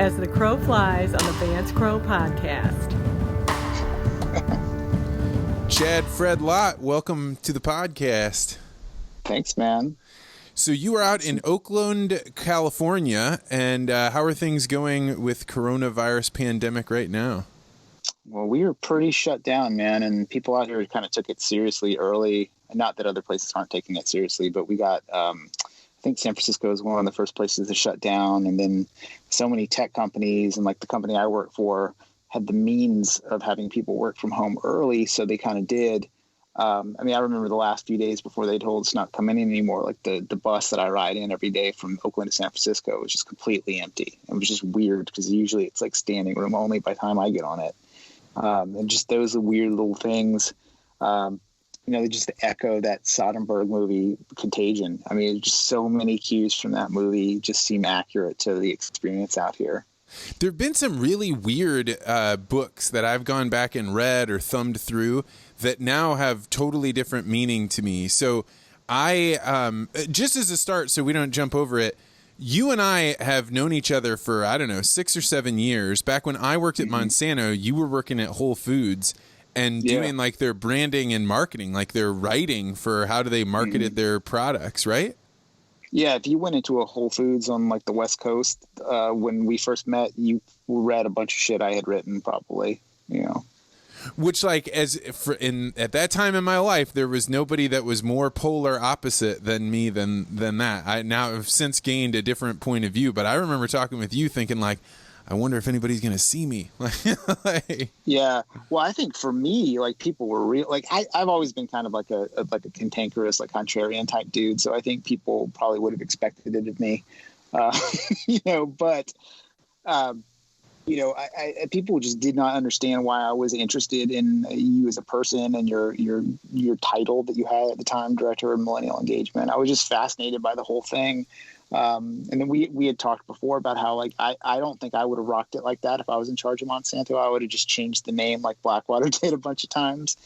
as the crow flies on the Vance Crow podcast. Chad Fred Lott, welcome to the podcast. Thanks, man. So you are out in Oakland, California, and how are things going with coronavirus pandemic right now? Well, we were pretty shut down, man, and people out here kind of took it seriously early. Not that other places aren't taking it seriously, but we got, I think San Francisco is one of the first places to shut down, and then so many tech companies and like the company I work for had the means of having people work from home early, so they kind of did. I remember the last few days before they told us not to come in anymore, like the bus that I ride in every day from Oakland to San Francisco was just completely empty. It was just weird because usually it's like standing room only by the time I get on it. And just those weird little things, they just echo that Soderbergh movie, Contagion. I mean, just so many cues from that movie just seem accurate to the experience out here. There have been some really weird books that I've gone back and read or thumbed through that now have totally different meaning to me. So I, just as a start, so we don't jump over it, you and I have known each other for, 6 or 7 years. Back when I worked at Monsanto, you were working at Whole Foods and doing like their branding and marketing, like their writing for how do they marketed their products, right? Yeah, if you went into a Whole Foods on like the West Coast when we first met, you read a bunch of shit I had written, probably. Which, like, at that time in my life, there was nobody that was more polar opposite than me than that. I now have since gained a different point of view, but I remember talking with you, thinking like, I wonder if anybody's gonna see me. Yeah, well, I think for me, like people were real. Like I've always been kind of like a cantankerous, like contrarian type dude. So I think people probably would have expected it of me, But people just did not understand why I was interested in you as a person and your title that you had at the time, Director of Millennial Engagement. I was just fascinated by the whole thing. And then we had talked before about how like I don't think I would have rocked it like that if I was in charge of Monsanto. I would have just changed the name like Blackwater did a bunch of times.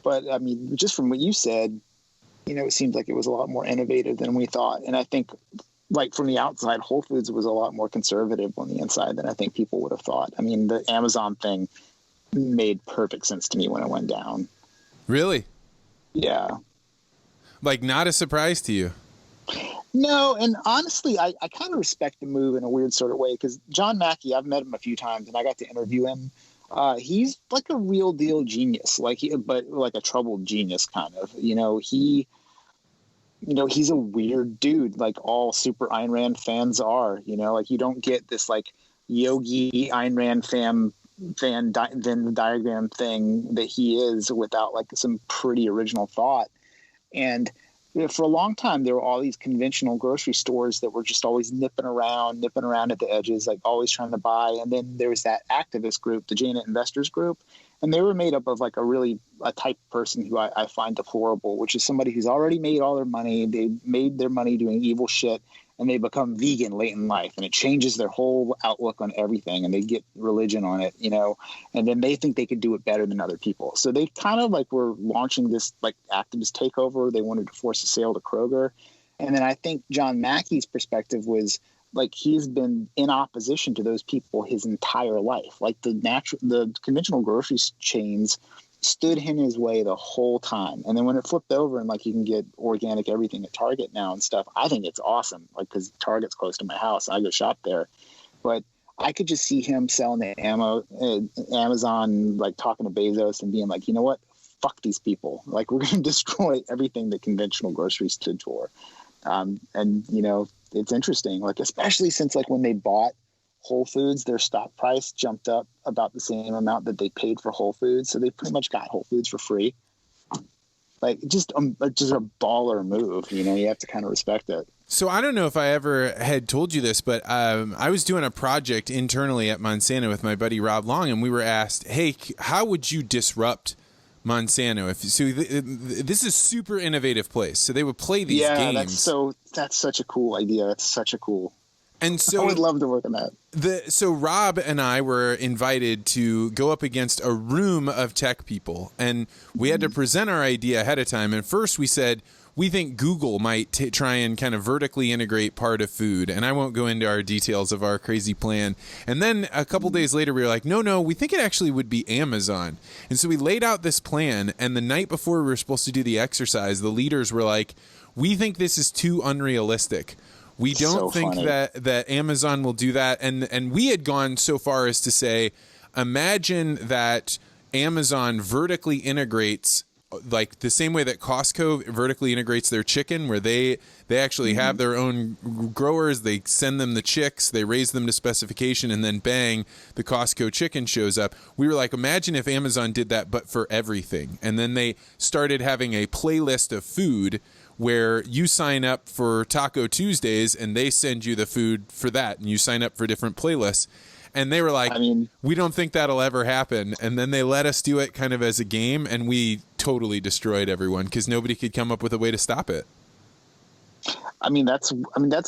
But I mean, just from what you said, it seemed like it was a lot more innovative than we thought. And I think like from the outside, Whole Foods was a lot more conservative on the inside than I think people would have thought. I mean, the Amazon thing made perfect sense to me when it went down. Really? Yeah. Like not a surprise to you? No, and honestly, I kind of respect the move in a weird sort of way because John Mackey, I've met him a few times and I got to interview him. He's like a real deal genius, but like a troubled genius kind of. He's a weird dude, like all super Ayn Rand fans are. Like you don't get this like yogi Ayn Rand fan Venn diagram thing that he is without like some pretty original thought. And for a long time, there were all these conventional grocery stores that were just always nipping around at the edges, like always trying to buy. And then there was that activist group, the Janet Investors Group, and they were made up of like a type of person who I find deplorable, which is somebody who's already made all their money. They made their money doing evil shit, and they become vegan late in life, and it changes their whole outlook on everything, and they get religion on it, and then they think they could do it better than other people. So they kind of like were launching this like activist takeover. They wanted to force a sale to Kroger. And then I think John Mackey's perspective was like he's been in opposition to those people his entire life. Like the conventional grocery chains stood in his way the whole time. And then when it flipped over and like you can get organic everything at Target now and stuff, I think it's awesome. Like, cause Target's close to my house. I go shop there, but I could just see him selling the Amazon, like talking to Bezos and being like, you know what, fuck these people. Like we're going to destroy everything that conventional grocery stood for. It's interesting, like, especially since like when they bought Whole Foods, their stock price jumped up about the same amount that they paid for Whole Foods. So they pretty much got Whole Foods for free. Like just a baller move, you have to kind of respect it. So I don't know if I ever had told you this, but I was doing a project internally at Monsanto with my buddy Rob Long, and we were asked, hey, how would you disrupt Monsanto? This is a super innovative place. So they would play these games. That's such a cool idea. That's such a cool. And so I would love to work on that. So Rob and I were invited to go up against a room of tech people, and we had to present our idea ahead of time. And first we said, we think Google might try and kind of vertically integrate part of food. And I won't go into our details of our crazy plan. And then a couple days later, we were like, no, we think it actually would be Amazon. And so we laid out this plan. And the night before we were supposed to do the exercise, the leaders were like, we think this is too unrealistic. We don't think that Amazon will do that. And we had gone so far as to say, imagine that Amazon vertically integrates, like the same way that Costco vertically integrates their chicken, where they actually have their own growers, they send them the chicks, they raise them to specification, and then bang, the Costco chicken shows up. We were like, imagine if Amazon did that, but for everything. And then they started having a playlist of food where you sign up for Taco Tuesdays and they send you the food for that, and you sign up for different playlists. And they were like, we don't think that'll ever happen. And then they let us do it kind of as a game, and we totally destroyed everyone because nobody could come up with a way to stop it. That's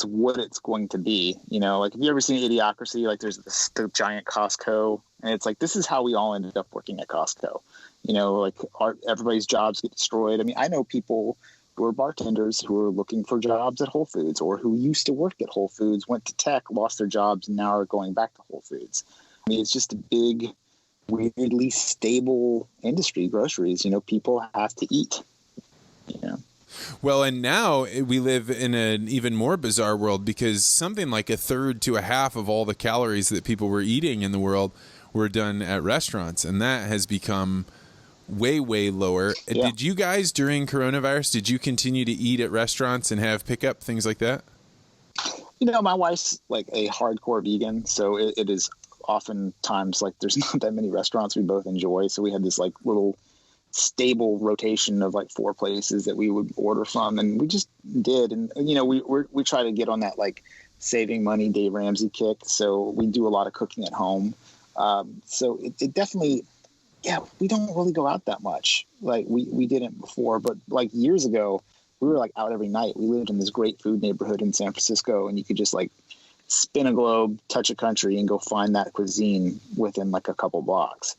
what it's going to be. Like, have you ever seen Idiocracy? Like, there's the giant Costco, and it's like, this is how we all ended up working at Costco. Like everybody's jobs get destroyed. I know people who are bartenders who are looking for jobs at Whole Foods, or who used to work at Whole Foods, went to tech, lost their jobs, and now are going back to Whole Foods. It's just a big, weirdly stable industry, groceries. People have to eat. Well, and now we live in an even more bizarre world, because something like a third to a half of all the calories that people were eating in the world were done at restaurants, and that has become way lower. Yeah. Did you guys, during coronavirus, did you continue to eat at restaurants and have pickup, things like that? My wife's like a hardcore vegan, so it is oftentimes like there's not that many restaurants we both enjoy. So we had this like little stable rotation of like 4 places that we would order from, and we just did. And we try to get on that like saving money Dave Ramsey kick, so we do a lot of cooking at home. So it definitely. Yeah, we don't really go out that much. Like we didn't before, but like years ago, we were like out every night. We lived in this great food neighborhood in San Francisco, and you could just like spin a globe, touch a country, and go find that cuisine within like a couple blocks.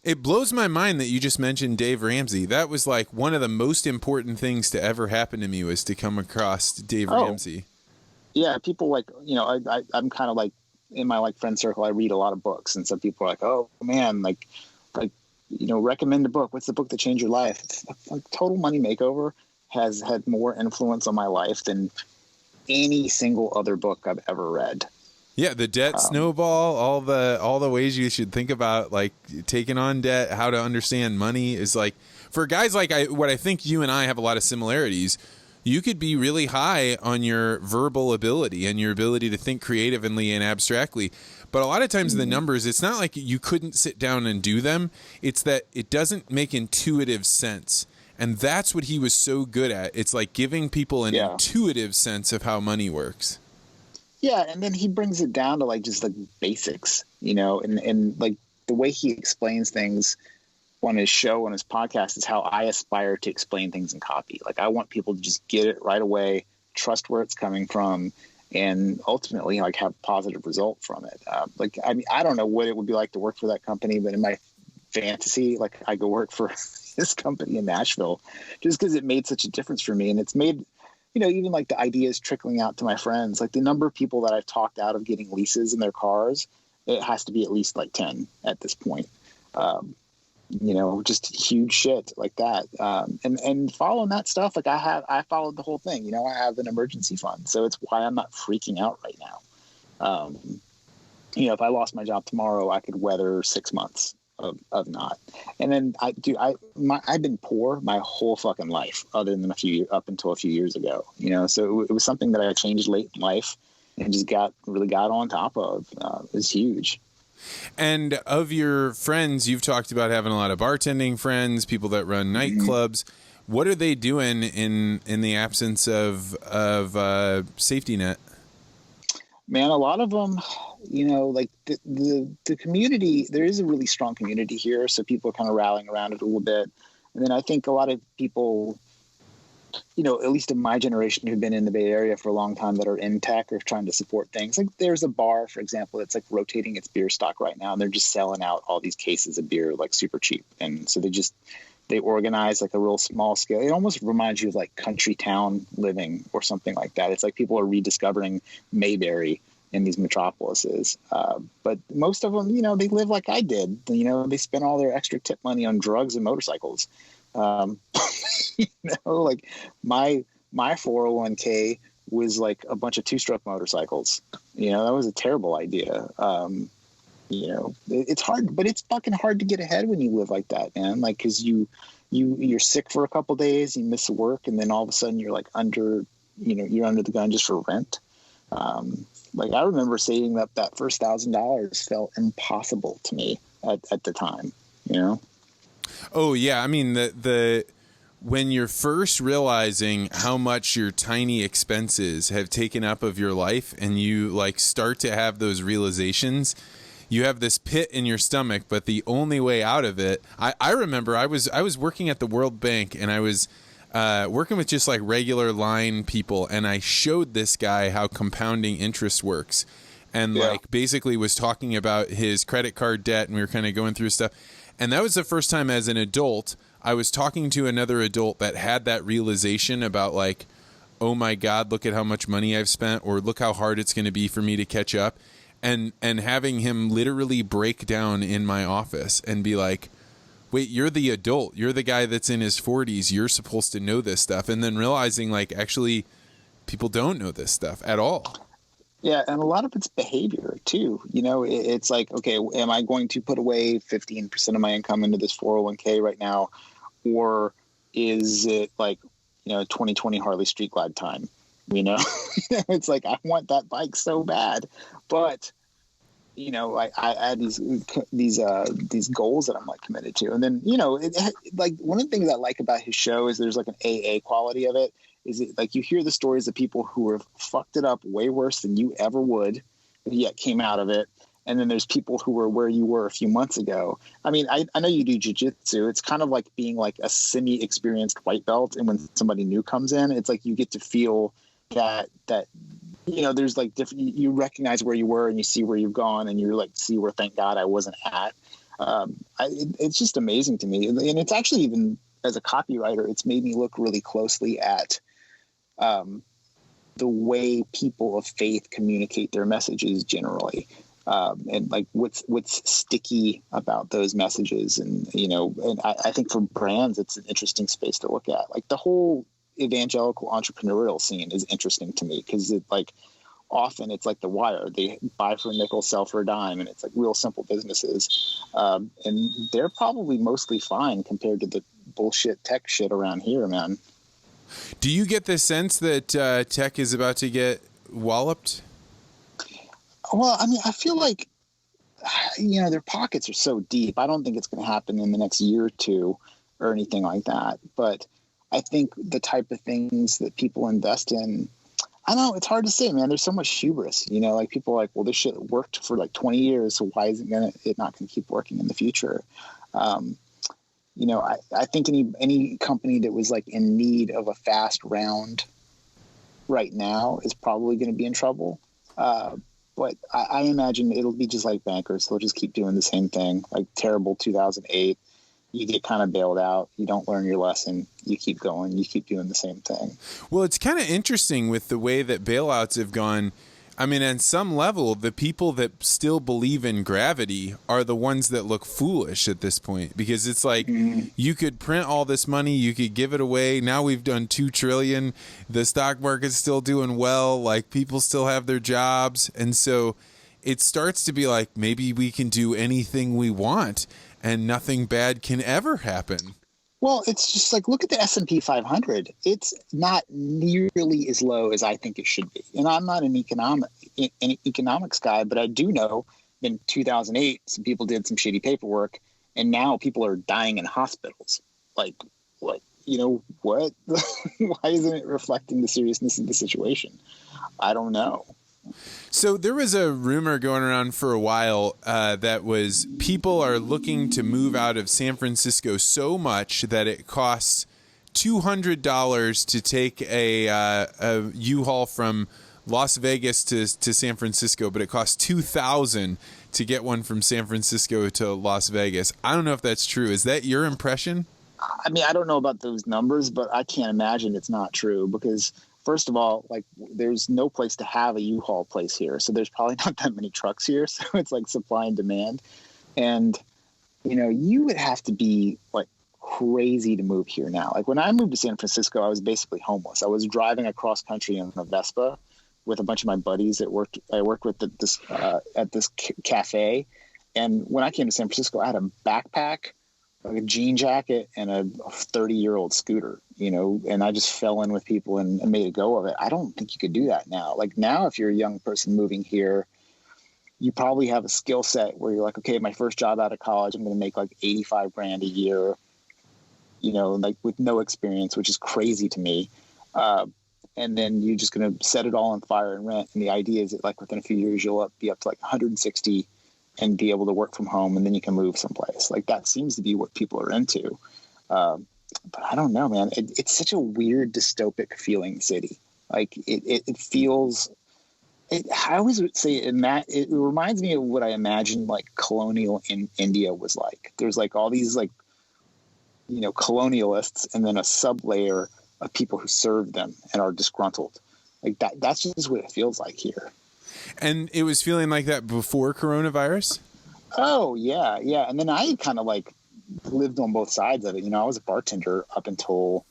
It blows my mind that you just mentioned Dave Ramsey. That was like one of the most important things to ever happen to me, was to come across Dave Ramsey. Yeah, people like, I'm kind of like, in my like friend circle, I read a lot of books, and some people are like, oh man, like, recommend a book. What's the book that changed your life? It's like Total Money Makeover has had more influence on my life than any single other book I've ever read. Yeah, the debt snowball, all the ways you should think about like taking on debt, how to understand money is like, for guys like what I think you and I have a lot of similarities. You could be really high on your verbal ability and your ability to think creatively and abstractly. But a lot of times the numbers, it's not like you couldn't sit down and do them. It's that it doesn't make intuitive sense. And that's what he was so good at. It's like giving people an intuitive sense of how money works. Yeah, and then he brings it down to like just like basics, and like the way he explains things on his show, on his podcast, is how I aspire to explain things in copy. Like, I want people to just get it right away, trust where it's coming from, and ultimately like have positive result from it. I don't know what it would be like to work for that company, but in my fantasy, like I go work for this company in Nashville just because it made such a difference for me. And it's made, even like the ideas trickling out to my friends, like the number of people that I've talked out of getting leases in their cars, it has to be at least like 10 at this point. Just huge shit like that. And following that stuff, like I followed the whole thing. I have an emergency fund, so it's why I'm not freaking out right now. If I lost my job tomorrow, I could weather 6 months of not. And then I've been poor my whole fucking life, other than up until a few years ago. So it was something that I changed late in life and just got on top of. It was huge. And of your friends, you've talked about having a lot of bartending friends, people that run nightclubs. What are they doing in the absence of safety net? Man, a lot of them, like the community, there is a really strong community here. So people are kind of rallying around it a little bit. And then I think a lot of people, at least in my generation, who've been in the Bay Area for a long time, that are in tech or trying to support things. Like there's a bar, for example, that's like rotating its beer stock right now, and they're just selling out all these cases of beer like super cheap. And so they they organize like a real small scale. It almost reminds you of like country town living or something like that. It's like people are rediscovering Mayberry in these metropolises. But most of them, you know, they live like I did. You know, they spend all their extra tip money on drugs and motorcycles. You know, like my 401k was like a bunch of two-stroke motorcycles. You know, that was a terrible idea. You know, it's hard, but it's fucking hard to get ahead when you live like that, man. Like, cause you're sick for a couple days, you miss work, and then all of a sudden you're like you're under the gun just for rent. Like I remember saving up that first $1,000 felt impossible to me at the time, you know? Oh yeah. I mean, when you're first realizing how much your tiny expenses have taken up of your life and you like start to have those realizations, you have this pit in your stomach, but the only way out of it, I remember I was working at the World Bank and I was working with just like regular line people. And I showed this guy how compounding interest works and like basically was talking about his credit card debt. And we were kind of going through stuff. And that was the first time as an adult, I was talking to another adult that had that realization about like, oh my God, look at how much money I've spent, or look how hard it's going to be for me to catch up. And having him literally break down in my office and be like, wait, you're the adult. You're the guy that's in his 40s. You're supposed to know this stuff. And then realizing like, actually, people don't know this stuff at all. Yeah, and a lot of it's behavior too. You know, it's like, okay, am I going to put away 15% of my income into this 401k right now? Or is it like, you know, 2020 Harley Street Glide time? You know, it's like, I want that bike so bad, but you know, I had these goals that I'm like committed to. And then, you know, like one of the things I like about his show is there's like an AA quality of it. Is it like you hear the stories of people who have fucked it up way worse than you ever would, but yet came out of it. And then there's people who were where you were a few months ago. I mean, I know you do jujitsu. It's kind of like being like a semi-experienced white belt. And when somebody new comes in, it's like you get to feel that you know, there's like different, you recognize where you were and you see where you've gone and you're like, see where, thank God I wasn't at. It's just amazing to me. And it's actually, even as a copywriter, it's made me look really closely at the way people of faith communicate their messages generally. And like what's sticky about those messages. And, you know, and I think for brands, it's an interesting space to look at. Like the whole evangelical entrepreneurial scene is interesting to me because it like often it's like The Wire. They buy for a nickel, sell for a dime, and it's like real simple businesses. And they're probably mostly fine compared to the bullshit tech shit around here, man. Do you get the sense that tech is about to get walloped? Well, I mean, I feel like, you know, their pockets are so deep. I don't think it's going to happen in the next year or two or anything like that. But I think the type of things that people invest in, I know it's hard to say, man. There's so much hubris, you know, like people are like, well, this shit worked for like 20 years. So why is it not going to keep working in the future? You know, I think any company that was like in need of a fast round right now is probably going to be in trouble. But I imagine it'll be just like bankers. They'll just keep doing the same thing, like terrible 2008. You get kind of bailed out. You don't learn your lesson. You keep going. You keep doing the same thing. Well, it's kind of interesting with the way that bailouts have gone. I mean, on some level, the people that still believe in gravity are the ones that look foolish at this point, because it's like you could print all this money, you could give it away. Now we've done $2 trillion. The stock market's still doing well. Like people still have their jobs. And so it starts to be like, maybe we can do anything we want and nothing bad can ever happen. Well, it's just like, look at the S&P 500. It's not nearly as low as I think it should be. And I'm not an economics guy, but I do know in 2008, some people did some shitty paperwork, and now people are dying in hospitals. Like, what? You know, what? Why isn't it reflecting the seriousness of the situation? I don't know. So there was a rumor going around for a while that was people are looking to move out of San Francisco so much that it costs $200 to take a U-Haul from Las Vegas to San Francisco, but it costs $2,000 to get one from San Francisco to Las Vegas. I don't know if that's true. Is that your impression? I mean, I don't know about those numbers, but I can't imagine it's not true because, first of all, like there's no place to have a U-Haul place here. So there's probably not that many trucks here. So it's like supply and demand. And, you know, you would have to be like crazy to move here now. Like when I moved to San Francisco, I was basically homeless. I was driving across country in a Vespa with a bunch of my buddies that worked. I worked with at this cafe. And when I came to San Francisco, I had a backpack, like a jean jacket, and a 30-year-old scooter, you know, and I just fell in with people and made a go of it. I don't think you could do that now. Like now, if you're a young person moving here, you probably have a skill set where you're like, okay, my first job out of college, I'm going to make like 85 grand a year, you know, like with no experience, which is crazy to me. And then you're just going to set it all on fire and rent. And the idea is that like within a few years, you'll be up to like 160 and be able to work from home, and then you can move someplace. Like that seems to be what people are into. But I don't know, man. It's such a weird dystopic feeling city. Like it feels. I always would say it reminds me of what I imagine like colonial in India was like. There's like all these like, you know, colonialists, and then a sub layer of people who serve them and are disgruntled. Like that's just what it feels like here. And it was feeling like that before coronavirus? Oh, yeah. Yeah. And then I kind of like lived on both sides of it. You know, I was a bartender up until,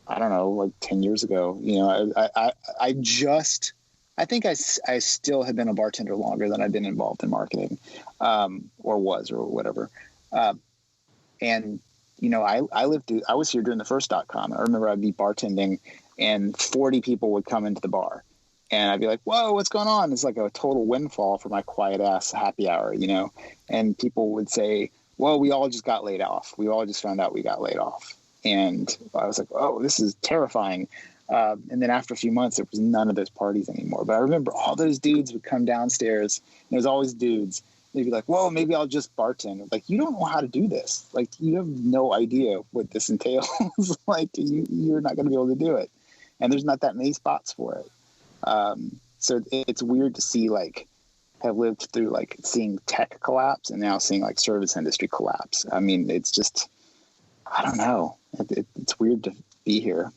I don't know, like 10 years ago. You know, I think I still have been a bartender longer than I've been involved in marketing, or whatever. And, you know, I was here during the first .com. I remember I'd be bartending and 40 people would come into the bar. And I'd be like, whoa, what's going on? It's like a total windfall for my quiet ass happy hour, you know? And people would say, well, we all just got laid off. We all just found out we got laid off. And I was like, oh, this is terrifying. And then after a few months, there was none of those parties anymore. But I remember all those dudes would come downstairs. And there's always dudes. They'd be like, well, maybe I'll just bartend. Like, you don't know how to do this. Like, you have no idea what this entails. Like, you're not going to be able to do it. And there's not that many spots for it. So it's weird to see, like, have lived through, like, seeing tech collapse and now seeing, like, service industry collapse. I mean, it's just, I don't know. It's weird to be here.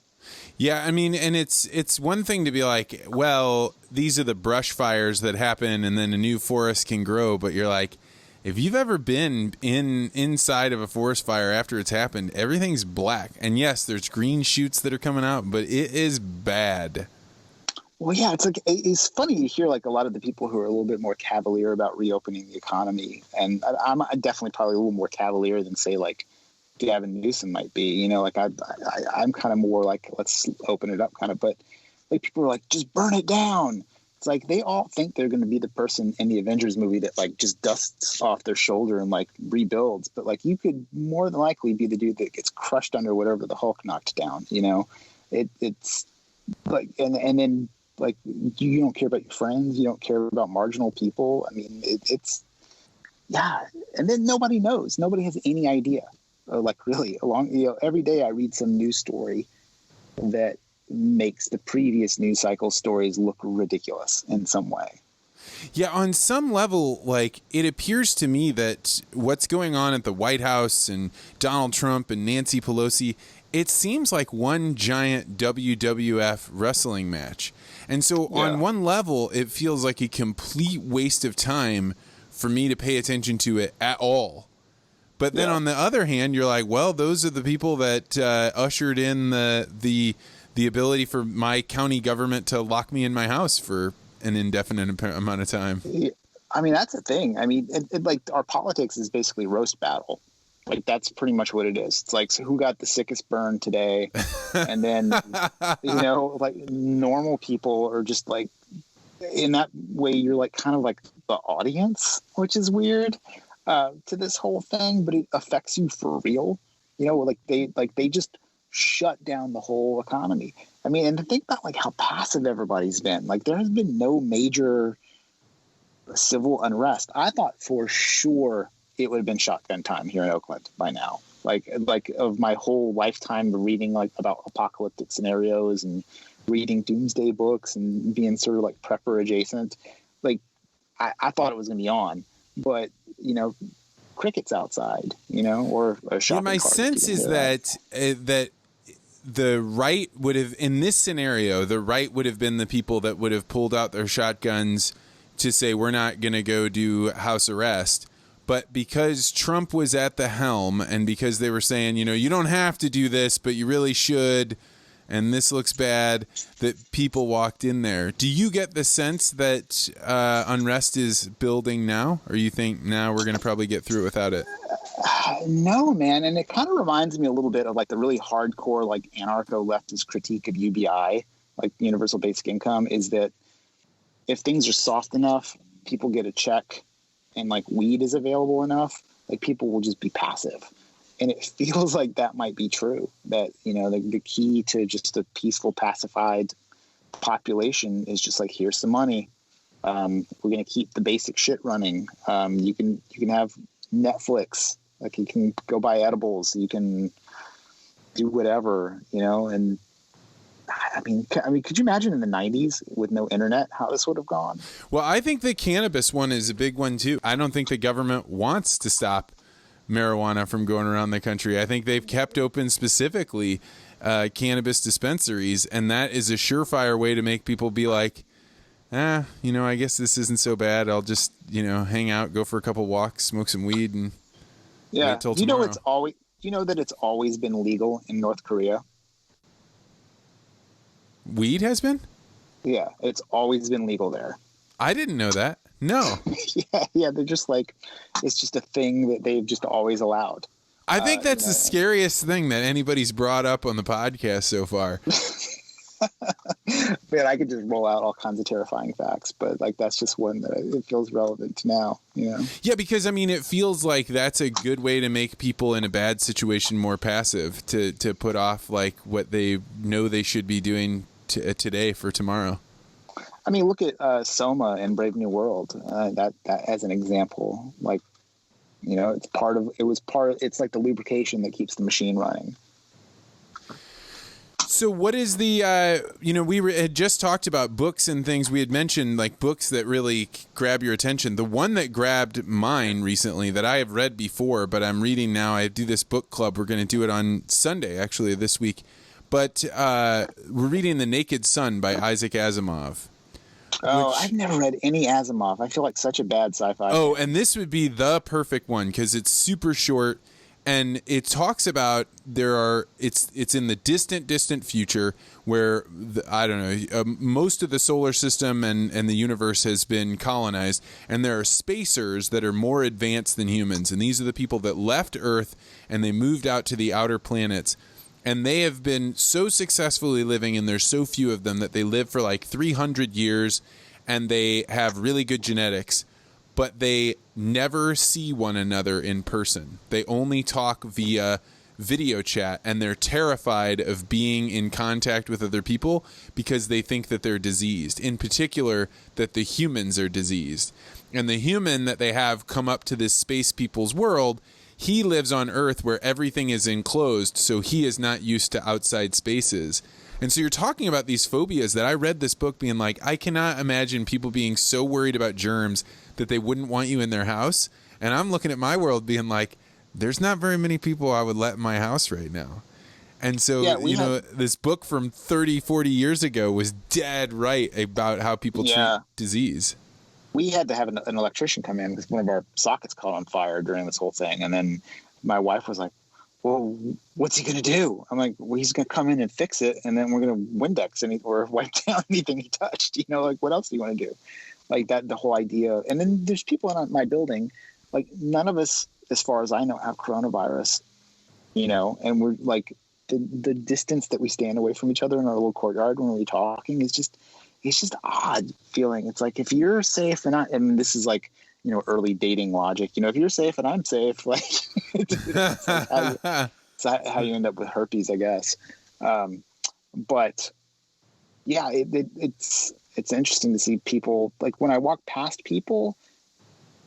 Yeah, I mean, and it's one thing to be like, well, these are the brush fires that happen and then a new forest can grow. But you're like, if you've ever been inside of a forest fire after it's happened, everything's black. And yes, there's green shoots that are coming out, but it is bad. Well, yeah, it's funny to hear like a lot of the people who are a little bit more cavalier about reopening the economy. And I'm definitely probably a little more cavalier than, say, like Gavin Newsom might be, you know, like I'm kind of more like, let's open it up kind of, but like people are like, just burn it down. It's like they all think they're going to be the person in the Avengers movie that like just dusts off their shoulder and like rebuilds. But like you could more than likely be the dude that gets crushed under whatever the Hulk knocked down, you know. It's like, and then like you don't care about your friends, you don't care about marginal people. I mean, it's yeah. And then nobody knows. Nobody has any idea. Like really, every day I read some news story that makes the previous news cycle stories look ridiculous in some way. Yeah, on some level, like it appears to me that what's going on at the White House and Donald Trump and Nancy Pelosi, it seems like one giant WWF wrestling match. And so on one level, it feels like a complete waste of time for me to pay attention to it at all. But then on the other hand, you're like, well, those are the people that ushered in the ability for my county government to lock me in my house for an indefinite amount of time. Yeah. I mean, that's the thing. I mean, like our politics is basically roast battle. Like that's pretty much what it is. It's like, so who got the sickest burn today? And then, you know, like normal people are just like, in that way, you're like kind of like the audience, which is weird. To this whole thing, but it affects you for real. You know, like they just shut down the whole economy. I mean, and to think about like how passive everybody's been. Like there has been no major civil unrest. I thought for sure it would have been shotgun time here in Oakland by now. Like of my whole lifetime reading like about apocalyptic scenarios and reading doomsday books and being sort of like prepper adjacent. Like I thought it was going to be on. But, you know, crickets outside, you know, or a shopping my cart. sense is that the right would have, in this scenario, the right would have been the people that would have pulled out their shotguns to say, we're not going to go do house arrest. But because Trump was at the helm and because they were saying, you know, you don't have to do this, but you really should, and this looks bad, that people walked in there. Do you get the sense that unrest is building now? Or you think now we're going to probably get through it without it? No, man. And it kind of reminds me a little bit of like the really hardcore, like anarcho-leftist critique of UBI, like universal basic income, is that if things are soft enough, people get a check, and like weed is available enough, like people will just be passive. And it feels like that might be true, that, you know, the key to just a peaceful, pacified population is just like, here's some money. We're going to keep the basic shit running. You can have Netflix, like you can go buy edibles, you can do whatever, you know. And I mean, could you imagine in the 90s with no internet, how this would have gone? Well, I think the cannabis one is a big one too. I don't think the government wants to stop marijuana from going around the country. I think they've kept open specifically cannabis dispensaries, and that is a surefire way to make people be like, you know, I guess this isn't so bad. I'll just, you know, hang out, go for a couple walks, smoke some weed, and wait till tomorrow. You know that it's always been legal in North Korea? Weed has been? Yeah, it's always been legal there. I didn't know that. No. yeah, they're just like, it's just a thing that they've just always allowed. I think that's the scariest thing that anybody's brought up on the podcast so far. Man, I could just roll out all kinds of terrifying facts, but like that's just one that it feels relevant to now, you know? Yeah, because I mean, it feels like that's a good way to make people in a bad situation more passive, to put off like what they know they should be doing today for tomorrow. I mean, look at Soma in Brave New World. That as an example, like, you know, it's like the lubrication that keeps the machine running. So what is the, you know, we had just talked about books and things. We had mentioned like books that really grab your attention. The one that grabbed mine recently that I have read before, but I'm reading now, I do this book club. We're going to do it on Sunday, actually, this week. But we're reading The Naked Sun by Isaac Asimov. I've never read any Asimov. I feel like such a bad sci-fi. Oh, and this would be the perfect one because it's super short. And it talks about it's in the distant future where most of the solar system and the universe has been colonized, and there are spacers that are more advanced than humans, and these are the people that left Earth and they moved out to the outer planets, and they have been so successfully living, and there's so few of them that they live for like 300 years, and they have really good genetics. But they never see one another in person. They only talk via video chat, and they're terrified of being in contact with other people because they think that they're diseased. In particular, that the humans are diseased. And the human that they have come up to this space people's world, he lives on Earth where everything is enclosed, so he is not used to outside spaces. And so you're talking about these phobias that I read this book being like, I cannot imagine people being so worried about germs that they wouldn't want you in their house. And I'm looking at my world being like, there's not very many people I would let in my house right now. And so, this book from 30, 40 years ago was dead right about how people treat disease. We had to have an electrician come in because one of our sockets caught on fire during this whole thing. And then my wife was like, well, what's he going to do? I'm like, well, he's going to come in and fix it, and then we're going to Windex or wipe down anything he touched. You know, like, what else do you want to do? Like that, the whole idea. And then there's people in my building, like none of us, as far as I know, have coronavirus, you know, and we're like the distance that we stand away from each other in our little courtyard when we're talking is just, it's just odd feeling. It's like, if you're safe and this is like, you know, early dating logic, you know, if you're safe and I'm safe, like, it's like how you end up with herpes, I guess. But yeah, it's interesting to see people, like when I walk past people,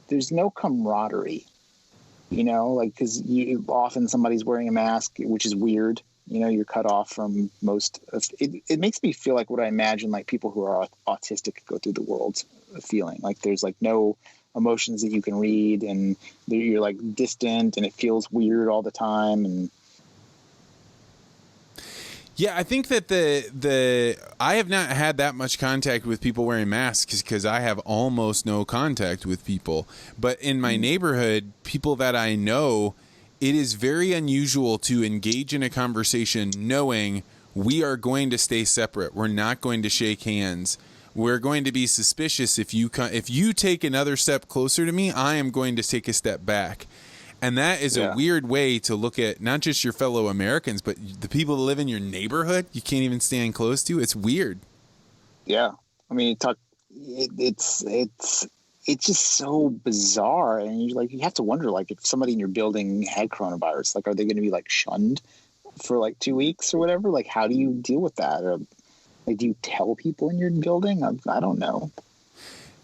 there's no camaraderie, you know, like, cause often somebody's wearing a mask, which is weird. You know, you're cut off from most of it. It makes me feel like what I imagine, like people who are autistic go through the world feeling like there's like no emotions that you can read, and you're like distant, and it feels weird all the time. And yeah, I think that I have not had that much contact with people wearing masks because I have almost no contact with people. But in my neighborhood, people that I know, it is very unusual to engage in a conversation knowing we are going to stay separate. We're not going to shake hands. We're going to be suspicious if you take another step closer to me, I am going to take a step back. And that is a weird way to look at not just your fellow Americans, but the people that live in your neighborhood you can't even stand close to. It's weird. Yeah. I mean, it's just so bizarre. And you have to wonder, like, if somebody in your building had coronavirus, like, are they going to be like shunned for like 2 weeks or whatever? Like, how do you deal with that? Or like, do you tell people in your building? I don't know.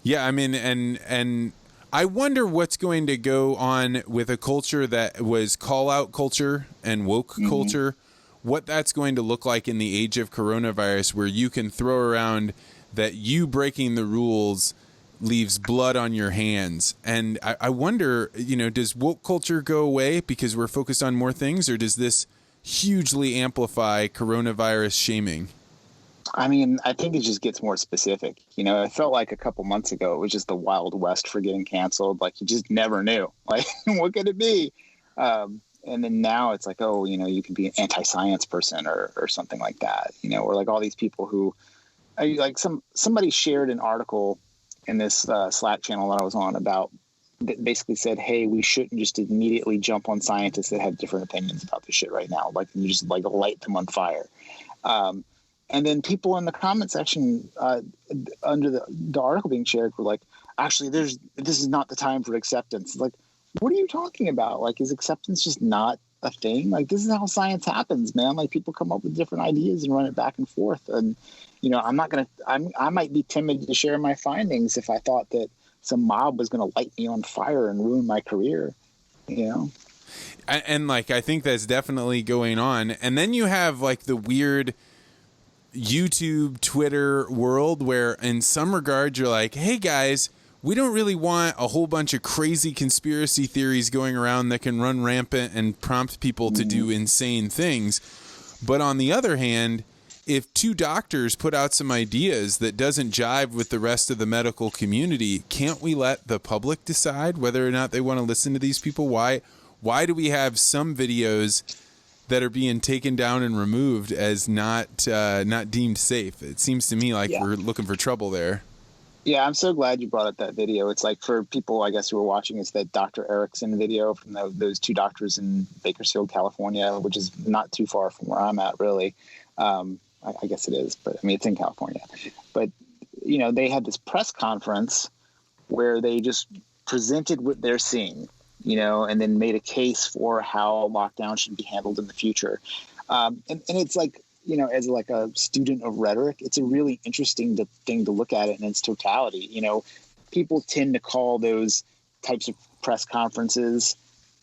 Yeah. I mean, and I wonder what's going to go on with a culture that was call out culture and woke culture, what that's going to look like in the age of coronavirus, where you can throw around that you breaking the rules leaves blood on your hands. And I wonder, does woke culture go away because we're focused on more things, or does this hugely amplify coronavirus shaming? I mean, I think it just gets more specific. It felt like a couple months ago, it was just the Wild West for getting canceled. Like, you just never knew. Like, what could it be? And then now it's like, oh, you can be an anti-science person or something like that, or like all these people who, like somebody shared an article in this Slack channel that I was on about that basically said, hey, we shouldn't just immediately jump on scientists that have different opinions about this shit right now. Like, you just like light them on fire. And then people in the comment section under the article being shared were like, actually, this is not the time for acceptance. Like, what are you talking about? Like, is acceptance just not a thing? Like, this is how science happens, man. Like, people come up with different ideas and run it back and forth. And, I might be timid to share my findings if I thought that some mob was going to light me on fire and ruin my career, And like, I think that's definitely going on. And then you have like the weird YouTube, Twitter world where in some regards you're like, hey guys, we don't really want a whole bunch of crazy conspiracy theories going around that can run rampant and prompt people to do insane things. But on the other hand, if two doctors put out some ideas that doesn't jive with the rest of the medical community, can't we let the public decide whether or not they want to listen to these people? Why do we have some videos that are being taken down and removed as not deemed safe? It seems to me like we're looking for trouble there. Yeah, I'm so glad you brought up that video. It's like, for people, I guess, who are watching, it's that Dr. Erickson video from those two doctors in Bakersfield, California, which is not too far from where I'm at, really. I guess it is, but I mean, it's in California. But, they had this press conference where they just presented what they're seeing, and then made a case for how lockdown should be handled in the future. And it's like, as like a student of rhetoric, it's a really interesting thing to look at it in its totality. People tend to call those types of press conferences,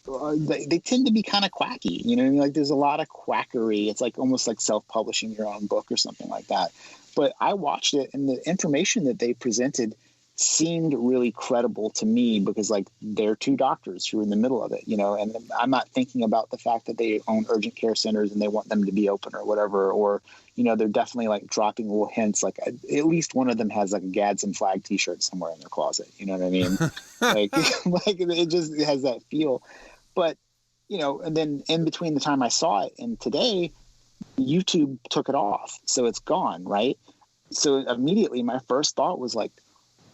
they tend to be kind of quacky. Like, there's a lot of quackery. It's like almost like self-publishing your own book or something like that. But I watched it, and the information that they presented seemed really credible to me because, like, they're two doctors who are in the middle of it, and I'm not thinking about the fact that they own urgent care centers and they want them to be open or whatever, or, they're definitely like dropping little hints. Like, at least one of them has like a Gadsden flag t-shirt somewhere in their closet. You know what I mean? like it just has that feel. But, and then in between the time I saw it and today, YouTube took it off. So it's gone, right? So immediately my first thought was like,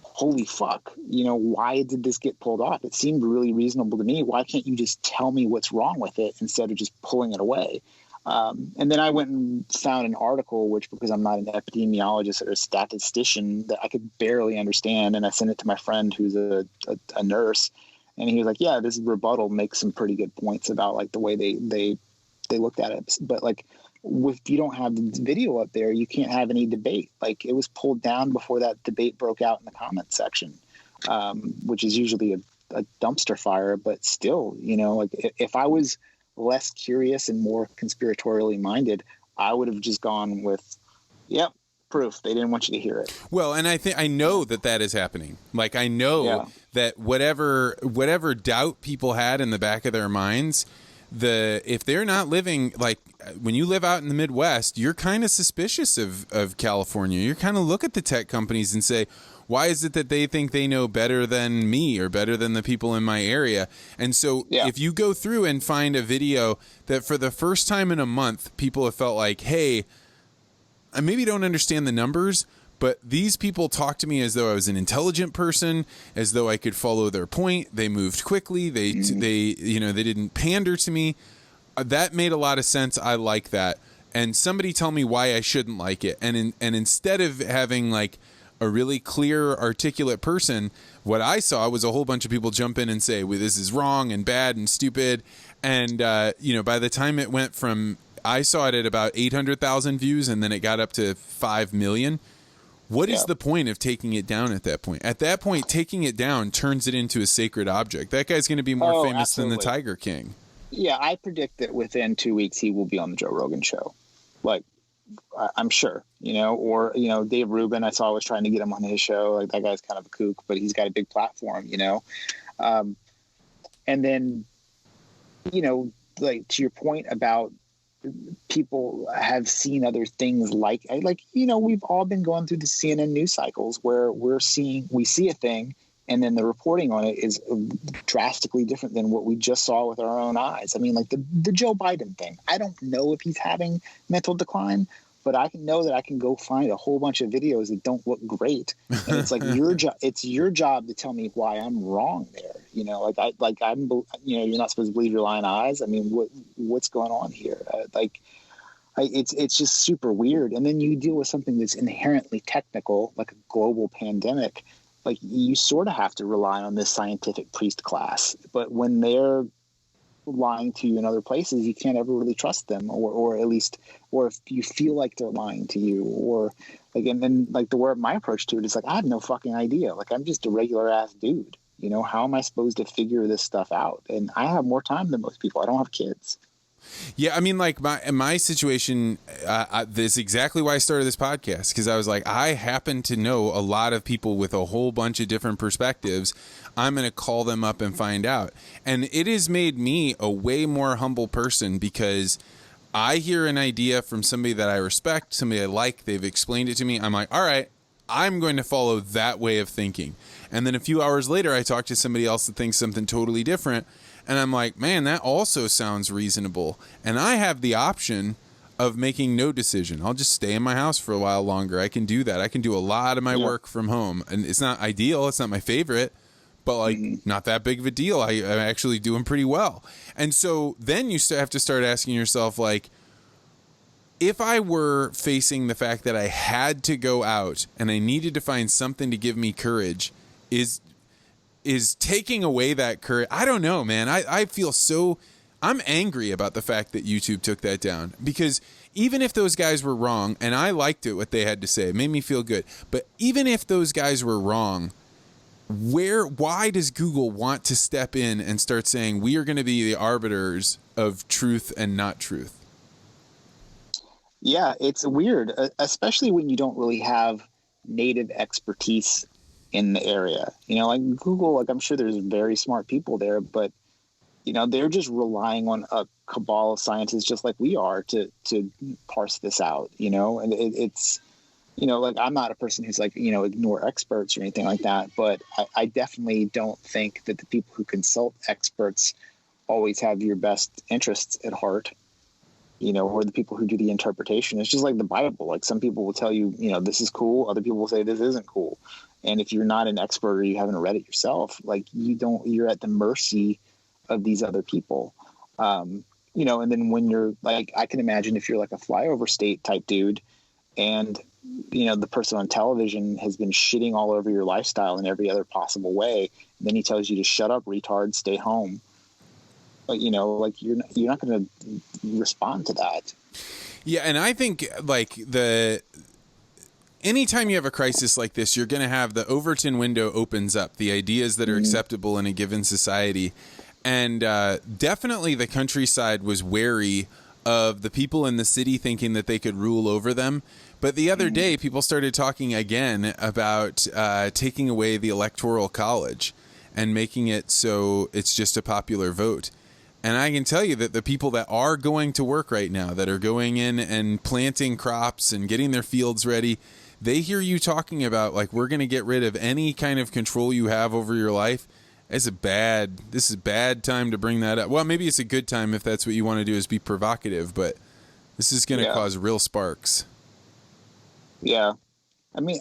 holy fuck, why did this get pulled off? It seemed really reasonable to me. Why can't you just tell me what's wrong with it instead of just pulling it away? And then I went and found an article, which, because I'm not an epidemiologist or a statistician, that I could barely understand. And I sent it to my friend who's a nurse. And he was like, yeah, this rebuttal makes some pretty good points about like the way they looked at it. But like, if you don't have the video up there, you can't have any debate. Like, it was pulled down before that debate broke out in the comment section, which is usually a dumpster fire. But still, like, if I was less curious and more conspiratorially minded, I would have just gone with, yep, proof. They didn't want you to hear it. Well, and I know that is happening. Like, I know that whatever doubt people had in the back of their minds, if they're not living, like, when you live out in the Midwest, you're kind of suspicious of California. You kind of look at the tech companies and say, why is it that they think they know better than me or better than the people in my area? And so if you go through and find a video that for the first time in a month, people have felt like, hey, I maybe don't understand the numbers, but these people talk to me as though I was an intelligent person, as though I could follow their point. They moved quickly. They didn't pander to me. That made a lot of sense. I like that. And somebody tell me why I shouldn't like it. And instead of having like a really clear, articulate person, what I saw was a whole bunch of people jump in and say, well, this is wrong and bad and stupid. And, by the time it went from, I saw it at about 800,000 views and then it got up to 5 million. What is the point of taking it down at that point? At that point, taking it down turns it into a sacred object. That guy's going to be more famous than the Tiger King. Yeah, I predict that within 2 weeks he will be on the Joe Rogan show. Like, I'm sure, or, Dave Rubin, I saw was trying to get him on his show. Like, that guy's kind of a kook, but he's got a big platform, and then, like, to your point about people have seen other things like, we've all been going through the CNN news cycles where we see a thing and then the reporting on it is drastically different than what we just saw with our own eyes. I mean, like the Joe Biden thing, I don't know if he's having mental decline, but I know that I can go find a whole bunch of videos that don't look great. And it's like it's your job to tell me why I'm wrong there. You're not supposed to believe your lying eyes. I mean, what's going on here? It's just super weird. And then you deal with something that's inherently technical, like a global pandemic. Like, you sort of have to rely on this scientific priest class, but when they're lying to you in other places, you can't ever really trust them, or at least, or if you feel like they're lying to you, or like, and then like my approach to it is like, I have no fucking idea. Like, I'm just a regular ass dude. How am I supposed to figure this stuff out? And I have more time than most people. I don't have kids. Yeah, I mean, like my situation, this is exactly why I started this podcast, because I was like, I happen to know a lot of people with a whole bunch of different perspectives. I'm going to call them up and find out. And it has made me a way more humble person, because I hear an idea from somebody that I respect, somebody I like, they've explained it to me. I'm like, all right, I'm going to follow that way of thinking. And then a few hours later, I talk to somebody else that thinks something totally different. And I'm like, man, that also sounds reasonable. And I have the option of making no decision. I'll just stay in my house for a while longer. I can do that. I can do a lot of my work from home. And it's not ideal. It's not my favorite, but like not that big of a deal. I'm actually doing pretty well. And so then you have to start asking yourself, like, if I were facing the fact that I had to go out and I needed to find something to give me courage, is taking away that courage. I don't know, man. I feel I'm angry about the fact that YouTube took that down, because even if those guys were wrong, and I liked it, what they had to say, it made me feel good. But even if those guys were wrong, why does Google want to step in and start saying, we are going to be the arbiters of truth and not truth? Yeah, it's weird, especially when you don't really have native expertise in the area. Like Google, like I'm sure there's very smart people there, but they're just relying on a cabal of scientists just like we are to parse this out, and it's like, I'm not a person who's like, ignore experts or anything like that, but I definitely don't think that the people who consult experts always have your best interests at heart, or the people who do the interpretation. It's just like the Bible. Like, some people will tell you, this is cool. Other people will say this isn't cool. And if you're not an expert or you haven't read it yourself, like, you're at the mercy of these other people. And then when you're like, I can imagine if you're like a flyover state type dude, and, the person on television has been shitting all over your lifestyle in every other possible way, and then he tells you to shut up, retard, stay home. But, like, you're not going to respond to that. Yeah. And I think like anytime you have a crisis like this, you're going to have the Overton window opens up, the ideas that are acceptable in a given society. And definitely the countryside was wary of the people in the city thinking that they could rule over them. But the other day, people started talking again about taking away the Electoral College and making it so it's just a popular vote. And I can tell you that the people that are going to work right now, that are going in and planting crops and getting their fields ready, they hear you talking about, like, we're going to get rid of any kind of control you have over your life. This is a bad time to bring that up. Well, maybe it's a good time if that's what you want to do, is be provocative, but this is going to cause real sparks. Yeah. I mean,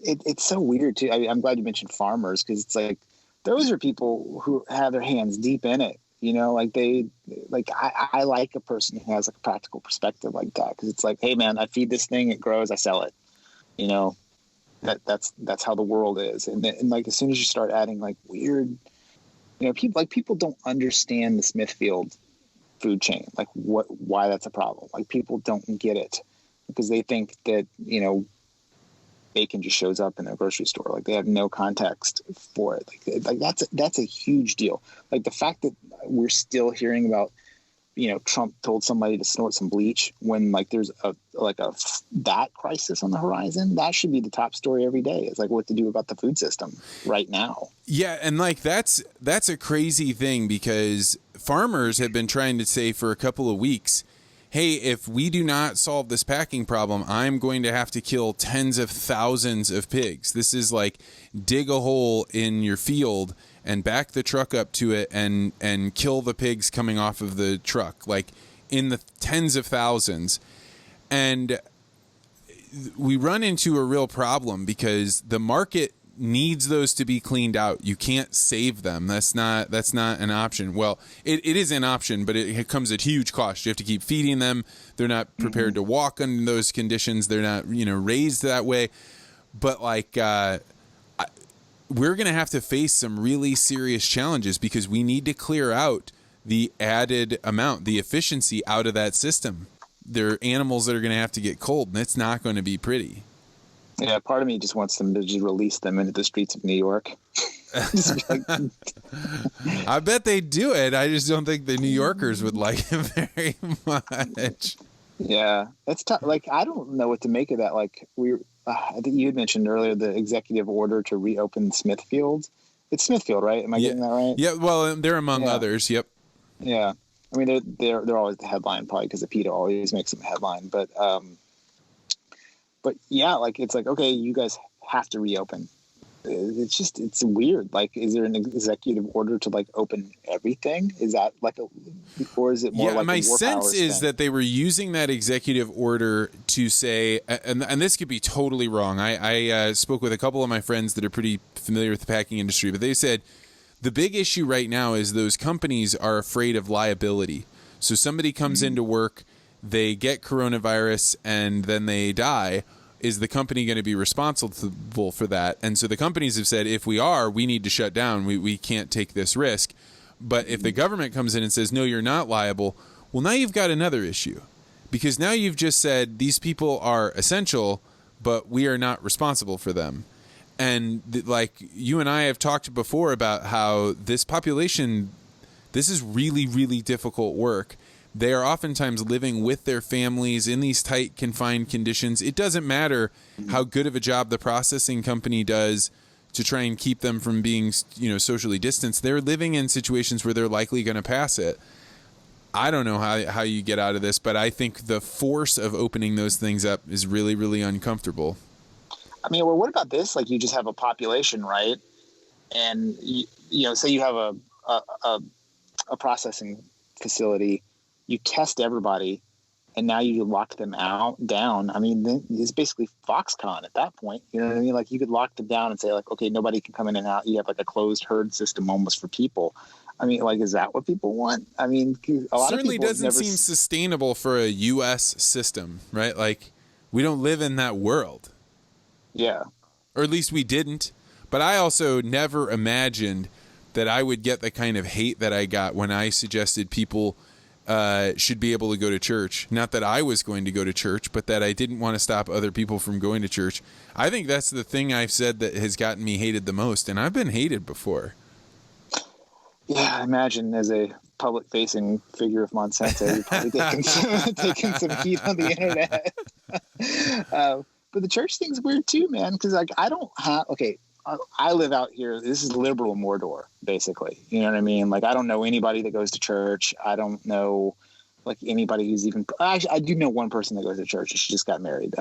it's so weird too. I'm glad you mentioned farmers, because it's like, those are people who have their hands deep in it. You know, like I like a person who has like a practical perspective like that, because it's like, hey man, I feed this thing, it grows, I sell it. You know, that's how the world is. And like, as soon as you start adding like weird, you know, people don't understand the Smithfield food chain, like why that's a problem. Like, people don't get it because they think that, you know, bacon just shows up in a grocery store. Like, they have no context for it. Like that's a huge deal. Like, the fact that we're still hearing about, you know, Trump told somebody to snort some bleach when like there's that crisis on the horizon, that should be the top story every day. It's like what to do about the food system right now. Yeah. And like, that's a crazy thing, because farmers have been trying to say for a couple of weeks, hey, if we do not solve this packing problem, I'm going to have to kill tens of thousands of pigs. This is like, dig a hole in your field and back the truck up to it and kill the pigs coming off of the truck, like in the tens of thousands. And we run into a real problem because the market needs those to be cleaned out. You can't save them. That's not an option. Well, it is an option, but it comes at huge cost. You have to keep feeding them. They're not prepared to walk under those conditions. They're not, you know, raised that way. But like, we're going to have to face some really serious challenges because we need to clear out the added amount, the efficiency out of that system. There are animals that are going to have to get cold, and it's not going to be pretty. Yeah, part of me just wants them to just release them into the streets of New York. I bet they do it. I just don't think the New Yorkers would like it very much. Yeah, that's tough. Like, I don't know what to make of that. Like, I think you had mentioned earlier the executive order to reopen Smithfield. It's Smithfield, right? Am I getting that right? Yeah. Well, they're among others. Yep. Yeah. I mean, they're always the headline, probably because the PETA always makes them a headline. But yeah, like, it's like, okay, you guys have to reopen. It's weird. Like, is there an executive order to like open everything? Is that like or is it more like my a war sense is thing? that they were using that executive order to say, and this could be totally wrong. I spoke with a couple of my friends that are pretty familiar with the packing industry, but they said the big issue right now is those companies are afraid of liability. So somebody comes into work, they get coronavirus, and then they die. Is the company going to be responsible for that? And so the companies have said, if we are, we need to shut down. We can't take this risk. But if the government comes in and says, no, you're not liable, well, now you've got another issue. Because now you've just said these people are essential, but we are not responsible for them. And like you and I have talked before about how this population, this is really, really difficult work. They are oftentimes living with their families in these tight, confined conditions. It doesn't matter how good of a job the processing company does to try and keep them from being, you know, socially distanced. They're living in situations where they're likely going to pass it. I don't know how you get out of this, but I think the force of opening those things up is really, really uncomfortable. I mean, well, what about this? Like, you just have a population, right? And you know, say you have a processing facility. You test everybody, and now you lock them down. I mean, it's basically Foxconn at that point. You know what I mean? Like, you could lock them down and say, like, okay, nobody can come in and out. You have like a closed herd system almost for people. I mean, like, is that what people want? I mean, a lot certainly of people doesn't seem sustainable for a U.S. system, right? Like, we don't live in that world. Yeah. Or at least we didn't. But I also never imagined that I would get the kind of hate that I got when I suggested people should be able to go to church. Not that I was going to go to church, but that I didn't want to stop other people from going to church. I think that's the thing I've said that has gotten me hated the most, and I've been hated before. Yeah, I imagine as a public-facing figure of Monsanto, you're probably taking some heat on the internet. But the church thing's weird too, man, because like I live out here. This is liberal Mordor, basically. You know what I mean? Like, I don't know anybody that goes to church. I don't know like anybody who's even. Actually, I do know one person that goes to church. She just got married.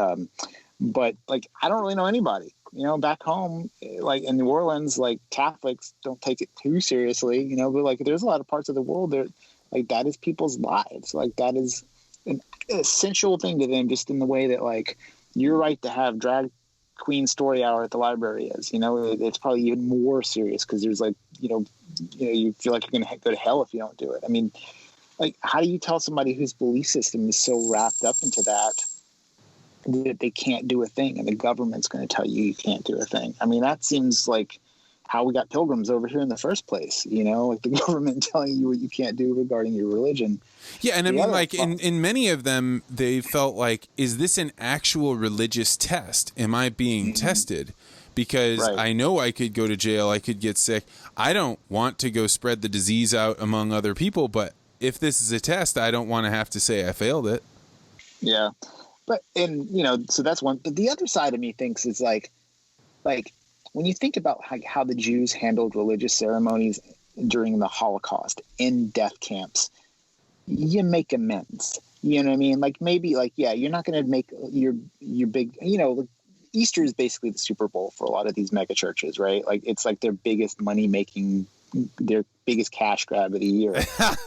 But like, I don't really know anybody. You know, back home, like in New Orleans, like Catholics don't take it too seriously. You know, but like there's a lot of parts of the world that like that is people's lives. Like that is an essential thing to them, just in the way that like your right to have drag queen story hour at the library is. You know, it's probably even more serious because there's like you feel like you're going to go to hell if you don't do it. I mean, like, how do you tell somebody whose belief system is so wrapped up into that they can't do a thing, and the government's going to tell you can't do a thing? I mean, that seems like how we got pilgrims over here in the first place, you know, like the government telling you what you can't do regarding your religion. Yeah, and I mean, like, in many of them, they felt like, is this an actual religious test? Am I being tested? Because I know I could go to jail, I could get sick. I don't want to go spread the disease out among other people, but if this is a test, I don't want to have to say I failed it. Yeah. But, and, you know, so that's one. But the other side of me thinks is like when you think about how the Jews handled religious ceremonies during the Holocaust in death camps, you make amends. You know what I mean? Like maybe like, yeah, you're not going to make your big, you know, Easter is basically the Super Bowl for a lot of these mega churches, right? Like it's like their biggest money making, their biggest cash grab of the year.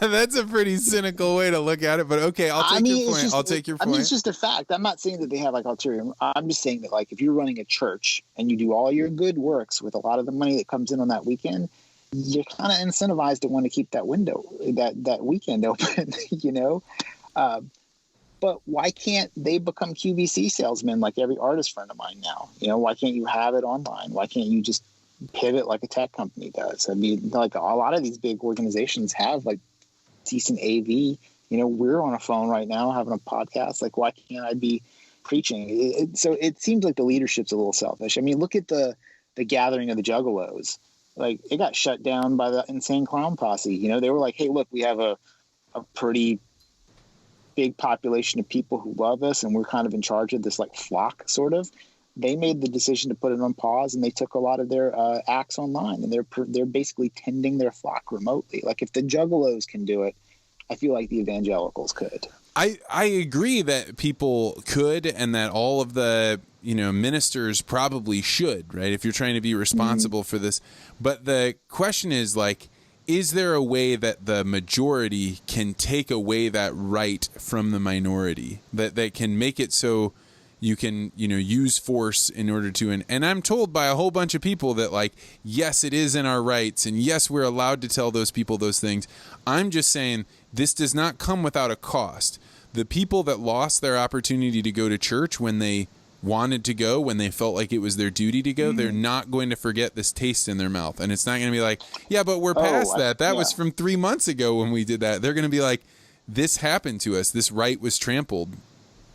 That's a pretty cynical way to look at it, but okay, I'll take your point. I'll take your point. I mean, it's just a fact. I'm not saying that they have like ulterior. I'm just saying that like if you're running a church and you do all your good works with a lot of the money that comes in on that weekend, you're kind of incentivized to want to keep that window, that weekend open, you know? But why can't they become QVC salesmen like every artist friend of mine now? You know, why can't you have it online? Why can't you just pivot like a tech company does? I mean, like a lot of these big organizations have like decent AV. You know, we're on a phone right now having a podcast. Like, why can't I be preaching? So it seems like the leadership's a little selfish. I mean, look at the gathering of the Juggalos. Like, it got shut down by the Insane Clown Posse. You know, they were like, hey, look, we have a pretty big population of people who love us, and we're kind of in charge of this like flock sort of. They made the decision to put it on pause, and they took a lot of their acts online, and they're basically tending their flock remotely. Like if the Juggalos can do it, I feel like the evangelicals could. I agree that people could, and that all of the ministers probably should, right? If you're trying to be responsible for this, but the question is like, is there a way that the majority can take away that right from the minority, that can make it so you can, use force in order to, and I'm told by a whole bunch of people that like, yes, it is in our rights, and yes, we're allowed to tell those people those things. I'm just saying this does not come without a cost. The people that lost their opportunity to go to church when they wanted to go, when they felt like it was their duty to go, they're not going to forget this taste in their mouth. And it's not going to be like, yeah, but we're past that. That was from 3 months ago when we did that. They're going to be like, this happened to us. This right was trampled.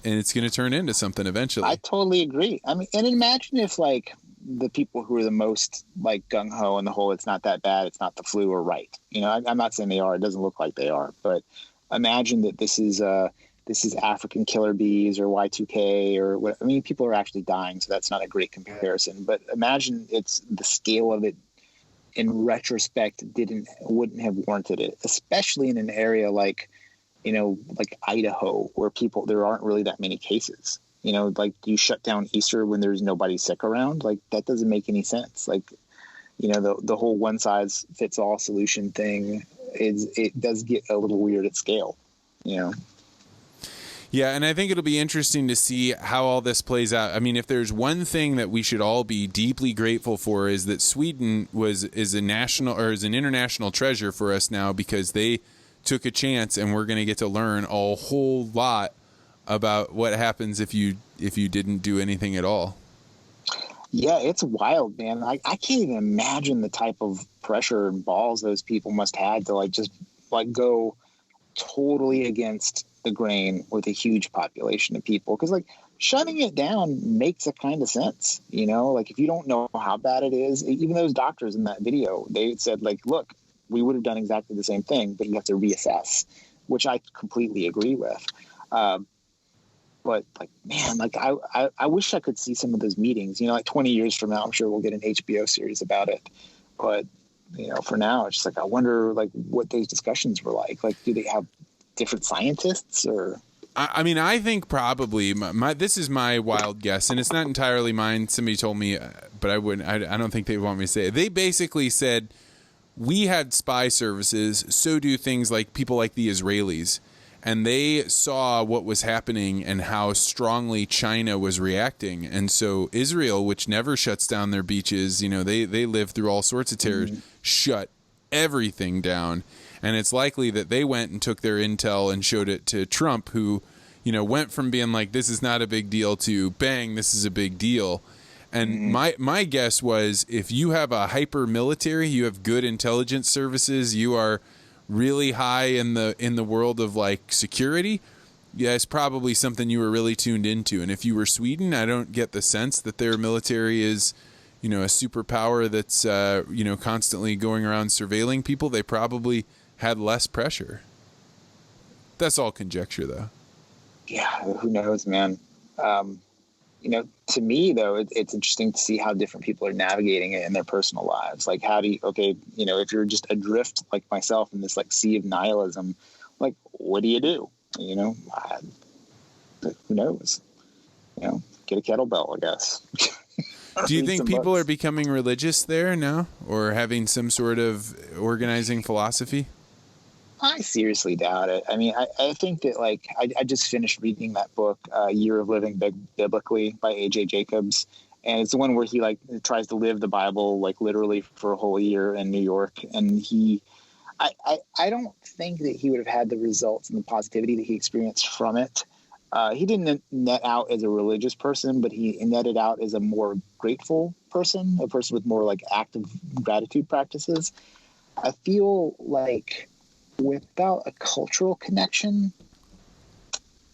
And it's going to turn into something eventually. I totally agree. I mean, and imagine if like the people who are the most like gung-ho in the whole, it's not that bad, it's not the flu, are right. I'm not saying they are. It doesn't look like they are. But imagine that this is African killer bees or Y2K or what. I mean, people are actually dying, so that's not a great comparison. But imagine it's the scale of it in retrospect wouldn't have warranted it, especially in an area like Idaho, where there aren't really that many cases. Like, do you shut down Easter when there's nobody sick around? Like, that doesn't make any sense. Like, the whole one size fits all solution thing it does get a little weird at scale. Yeah, and I think it'll be interesting to see how all this plays out. I mean, if there's one thing that we should all be deeply grateful for, is that Sweden is an international treasure for us now, because they took a chance, and we're going to get to learn a whole lot about what happens if you didn't do anything at all. Yeah, it's wild, man. I can't even imagine the type of pressure and balls those people must have to just go totally against the grain with a huge population of people. Because shutting it down makes a kind of sense. If you don't know how bad it is, even those doctors in that video, they said look, we would have done exactly the same thing, but you have to reassess, which I completely agree with. But like, man, like I wish I could see some of those meetings, like 20 years from now, I'm sure we'll get an HBO series about it. But, for now, it's just like, I wonder like what those discussions were like. Like, do they have different scientists or? I mean, I think probably this is my wild guess, and it's not entirely mine. Somebody told me, but I don't think they want me to say it. They basically said, we had spy services, so do things like people like the Israelis. And they saw what was happening and how strongly China was reacting. And so Israel, which never shuts down their beaches, they live through all sorts of terrors, shut everything down. And it's likely that they went and took their intel and showed it to Trump, who, went from being like, this is not a big deal to bang, this is a big deal. And my guess was, if you have a hyper military, you have good intelligence services, you are really high in the world of like security, it's probably something you were really tuned into. And if you were Sweden, I don't get the sense that their military is, a superpower that's, constantly going around surveilling people. They probably had less pressure. That's all conjecture, though. Yeah, who knows, man. To me, though, it's interesting to see how different people are navigating it in their personal lives. Like, if you're just adrift like myself in this like sea of nihilism, like, what do you do? Who knows? Get a kettlebell, I guess. Do you think people are becoming religious there now, or having some sort of organizing philosophy? I seriously doubt it. I mean, I think that like I just finished reading that book, Year of Living Biblically by A.J. Jacobs. And it's the one where he like tries to live the Bible like literally for a whole year in New York. And I don't think that he would have had the results and the positivity that he experienced from it. He didn't net out as a religious person, but he netted out as a more grateful person, a person with more like active gratitude practices. I feel like without a cultural connection,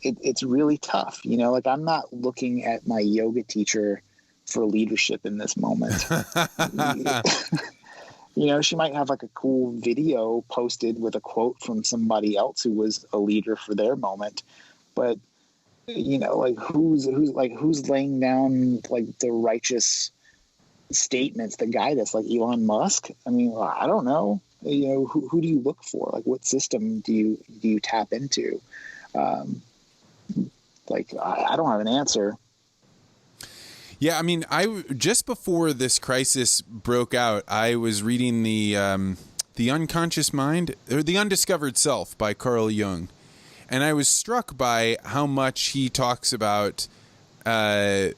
it's really tough. Like, I'm not looking at my yoga teacher for leadership in this moment. She might have like a cool video posted with a quote from somebody else who was a leader for their moment. But, like who's laying down like the righteous statements that guide us, like Elon Musk? I mean, I don't know. Who do you look for? Like, what system do you tap into? I don't have an answer. Yeah, I mean, just before this crisis broke out, I was reading the Unconscious Mind, or The Undiscovered Self by Carl Jung, and I was struck by how much he talks about how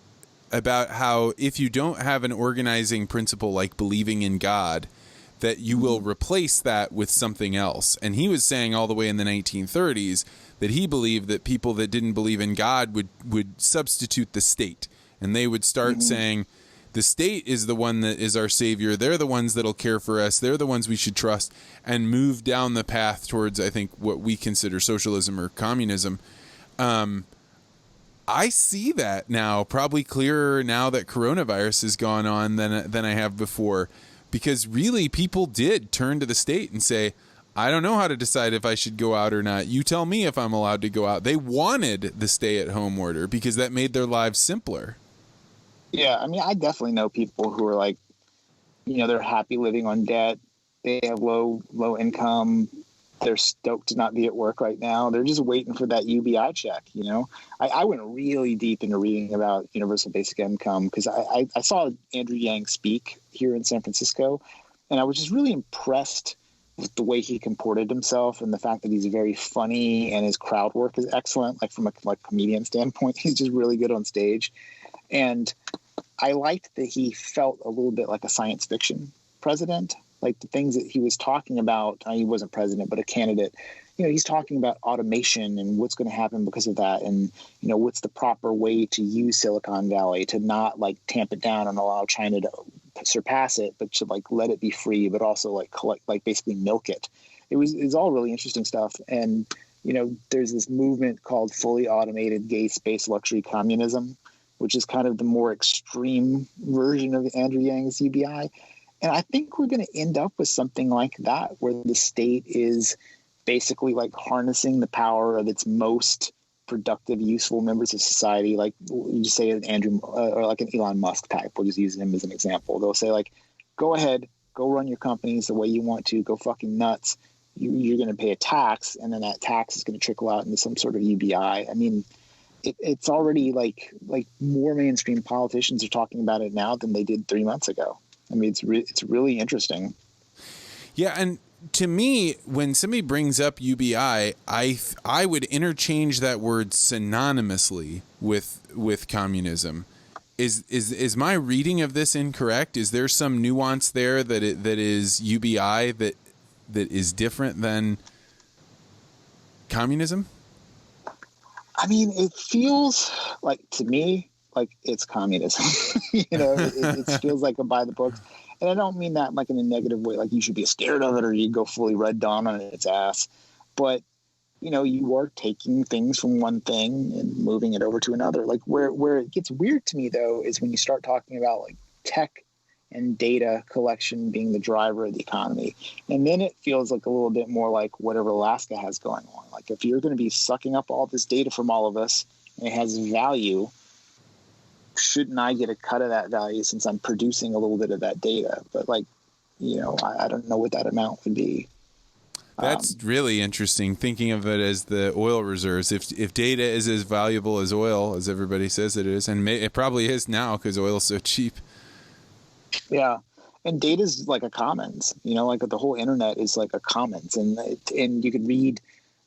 if you don't have an organizing principle like believing in God, that you will replace that with something else. And he was saying all the way in the 1930s that he believed that people that didn't believe in God would substitute the state. And they would start saying, the state is the one that is our savior. They're the ones that'll care for us. They're the ones we should trust, and move down the path towards, I think, what we consider socialism or communism. I see that now, probably clearer now that coronavirus has gone on than I have before. Because really, people did turn to the state and say, I don't know how to decide if I should go out or not. You tell me if I'm allowed to go out. They wanted the stay-at-home order because that made their lives simpler. Yeah, I mean, I definitely know people who are like, they're happy living on debt. They have low income. They're stoked to not be at work right now. They're just waiting for that UBI check, I went really deep into reading about universal basic income because I saw Andrew Yang speak here in San Francisco, and I was just really impressed with the way he comported himself and the fact that he's very funny and his crowd work is excellent. Like, from a comedian standpoint, he's just really good on stage. And I liked that he felt a little bit like a science fiction president. Like, the things that he was talking about, he wasn't president, but a candidate, he's talking about automation and what's going to happen because of that. And, what's the proper way to use Silicon Valley to not like tamp it down and allow China to surpass it, but to like let it be free, but also like collect, like basically milk it. It's all really interesting stuff. And, there's this movement called fully automated gay space luxury communism, which is kind of the more extreme version of Andrew Yang's UBI. And I think we're going to end up with something like that, where the state is basically like harnessing the power of its most productive, useful members of society. Like you just say an Andrew or like an Elon Musk type. We'll just use him as an example. They'll say like, go ahead, go run your companies the way you want to, go fucking nuts. You're going to pay a tax, and then that tax is going to trickle out into some sort of UBI. I mean, it's already like more mainstream politicians are talking about it now than they did 3 months ago. I mean, it's really interesting. Yeah, and to me, when somebody brings up UBI, I would interchange that word synonymously with communism. Is my reading of this incorrect? Is there some nuance there that is UBI that is different than communism? I mean, it feels like, to me, like it's communism. It feels like a by the books. And I don't mean that like in a negative way, like you should be scared of it or you go fully Red Dawn on its ass. But, you are taking things from one thing and moving it over to another. Like where it gets weird to me, though, is when you start talking about like tech and data collection being the driver of the economy. And then it feels like a little bit more like whatever Alaska has going on. Like if you're going to be sucking up all this data from all of us and it has value, shouldn't I get a cut of that value since I'm producing a little bit of that data? But I don't know what that amount would be. That's really interesting, thinking of it as the oil reserves. If data is as valuable as oil, as everybody says it is, and it probably is now because oil is so cheap. Yeah. And data is like a commons, like the whole internet is like a commons. And you could read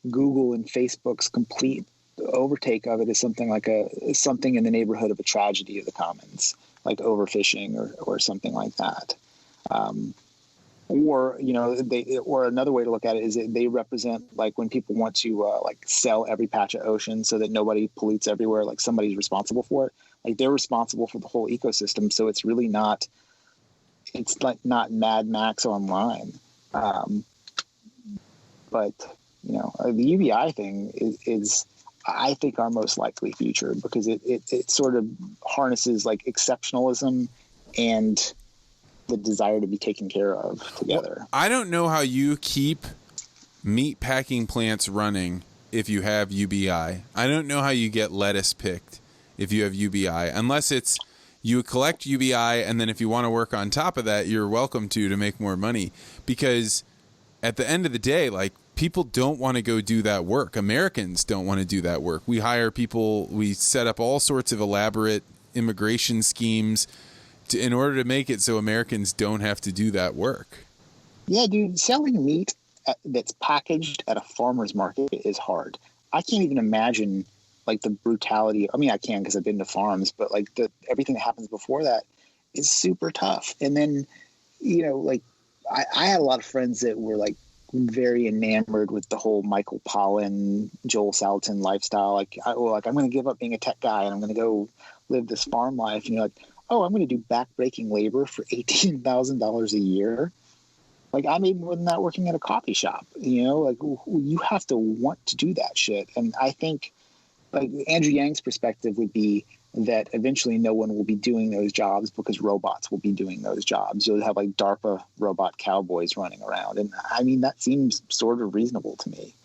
Google and Facebook's complete overtake of it as something in the neighborhood of a tragedy of the commons, like overfishing or something like that. Or another way to look at it is that they represent like when people want to like sell every patch of ocean so that nobody pollutes everywhere, like somebody's responsible for it. Like they're responsible for the whole ecosystem. So it's really not, it's like not Mad Max online. But the UBI thing is I think our most likely future, because it sort of harnesses like exceptionalism and the desire to be taken care of together. Well, I don't know how you keep meat packing plants running if you have UBI. I don't know how you get lettuce picked if you have UBI, unless it's you collect UBI and then if you want to work on top of that, you're welcome to make more money. Because at the end of the day, like, people don't want to go do that work. Americans don't want to do that work. We hire people, we set up all sorts of elaborate immigration schemes in order to make it so Americans don't have to do that work. Yeah, dude, selling meat that's packaged at a farmer's market is hard. I can't even imagine like the brutality. I mean, I can because I've been to farms, but like everything that happens before that is super tough. And then, like I had a lot of friends that were like very enamored with the whole Michael Pollan, Joel Salatin lifestyle. Like I'm going to give up being a tech guy and I'm going to go live this farm life. And you're like, oh, I'm going to do backbreaking labor for $18,000 a year. Like I made more than that working at a coffee shop, like you have to want to do that shit. And I think like Andrew Yang's perspective would be that eventually no one will be doing those jobs because robots will be doing those jobs. You'll have like DARPA robot cowboys running around. And I mean, that seems sort of reasonable to me.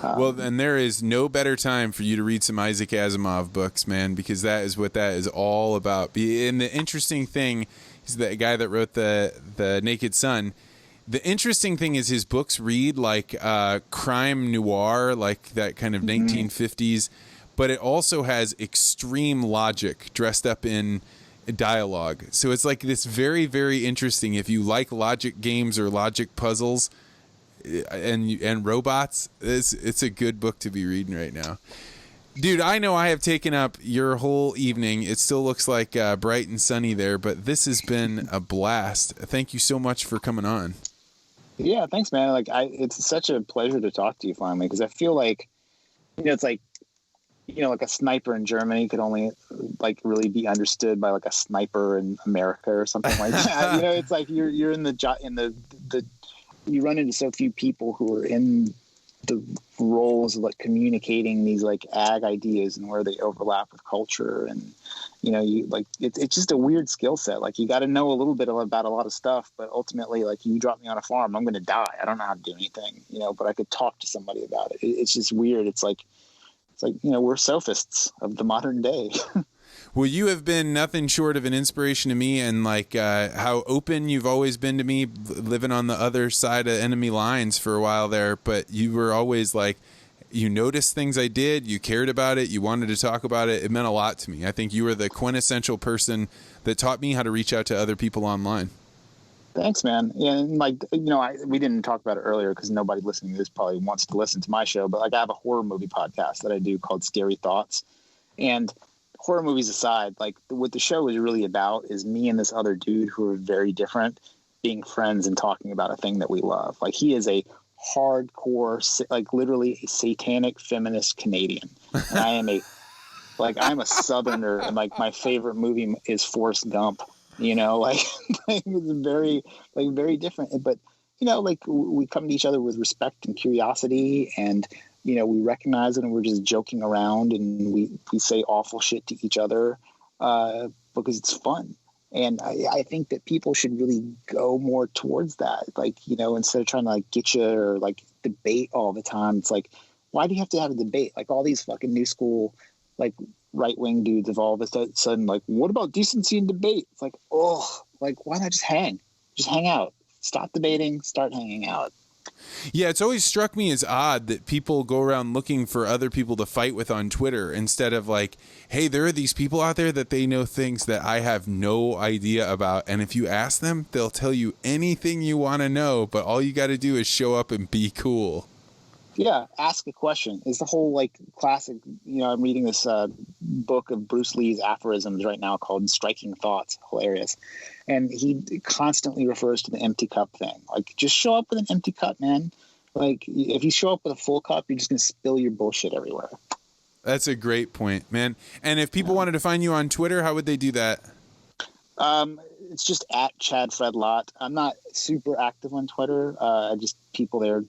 Well, and there is no better time for you to read some Isaac Asimov books, man, because that is what that is all about. And the interesting thing is the guy that wrote the Naked Sun. The interesting thing is his books read like crime noir, like that kind of 1950s, but it also has extreme logic dressed up in dialogue. So it's like this very, very interesting. If you like logic games or logic puzzles and robots, it's a good book to be reading right now. Dude, I know I have taken up your whole evening. It still looks like bright and sunny there, but this has been a blast. Thank you so much for coming on. Yeah, thanks, man. Like, it's such a pleasure to talk to you finally, because I feel like, it's like, like a sniper in Germany could only like really be understood by like a sniper in America or something like that. It's like you're in the you run into so few people who are in the roles of like communicating these like ag ideas and where they overlap with culture. And you like it's just a weird skill set. Like you got to know a little bit about a lot of stuff, but ultimately, like you drop me on a farm, I'm going to die. I don't know how to do anything, but I could talk to somebody about it. It's just weird. It's like we're sophists of the modern day. Well, you have been nothing short of an inspiration to me, and like how open you've always been to me, living on the other side of enemy lines for a while there. But you were always like, you noticed things I did, you cared about it, you wanted to talk about it. It meant a lot to me. I think you were the quintessential person that taught me how to reach out to other people online. Thanks, man. And like, we didn't talk about it earlier because nobody listening to this probably wants to listen to my show, but like I have a horror movie podcast that I do called Scary Thoughts. And horror movies aside, like what the show is really about is me and this other dude who are very different being friends and talking about a thing that we love. Like he is a hardcore, like literally a satanic feminist Canadian. And I am I'm a Southerner, and like my favorite movie is Forrest Gump, like it's very different. But, like we come to each other with respect and curiosity, and we recognize it, and we're just joking around, and we say awful shit to each other because it's fun. And I think that people should really go more towards that. Like, instead of trying to like get you or like debate all the time, it's like, why do you have to have a debate? Like all these fucking new school, like right-wing dudes have all of a sudden like, what about decency and debate? It's like, oh, like why not just hang out, stop debating, start hanging out. Yeah, it's always struck me as odd that people go around looking for other people to fight with on Twitter instead of like, hey, there are these people out there that they know things that I have no idea about. And if you ask them, they'll tell you anything you want to know. But all you got to do is show up and be cool. Yeah, ask a question. It's the whole like classic, I'm reading this book of Bruce Lee's aphorisms right now called Striking Thoughts. Hilarious. And he constantly refers to the empty cup thing. Like, just show up with an empty cup, man. Like, if you show up with a full cup, you're just going to spill your bullshit everywhere. That's a great point, man. And if people wanted to find you on Twitter, how would they do that? It's just at Chad Fred Lott. I'm not super active on Twitter. People there,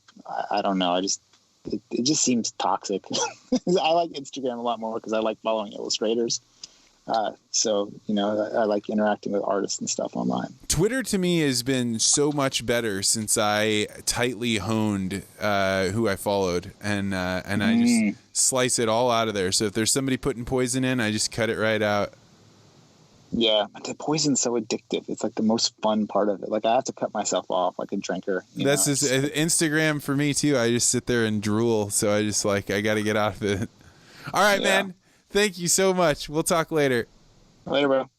I don't know. It just seems toxic. I like Instagram a lot more because I like following illustrators. So, I like interacting with artists and stuff online. Twitter to me has been so much better since I tightly honed who I followed, and I just slice it all out of there. So if there's somebody putting poison in, I just cut it right out. Yeah, the poison's so addictive. It's like the most fun part of it. Like I have to cut myself off like a drinker. That's just Instagram for me too. I just sit there and drool. So I just I got to get out of it. All right, man. Thank you so much. We'll talk later. Later, bro.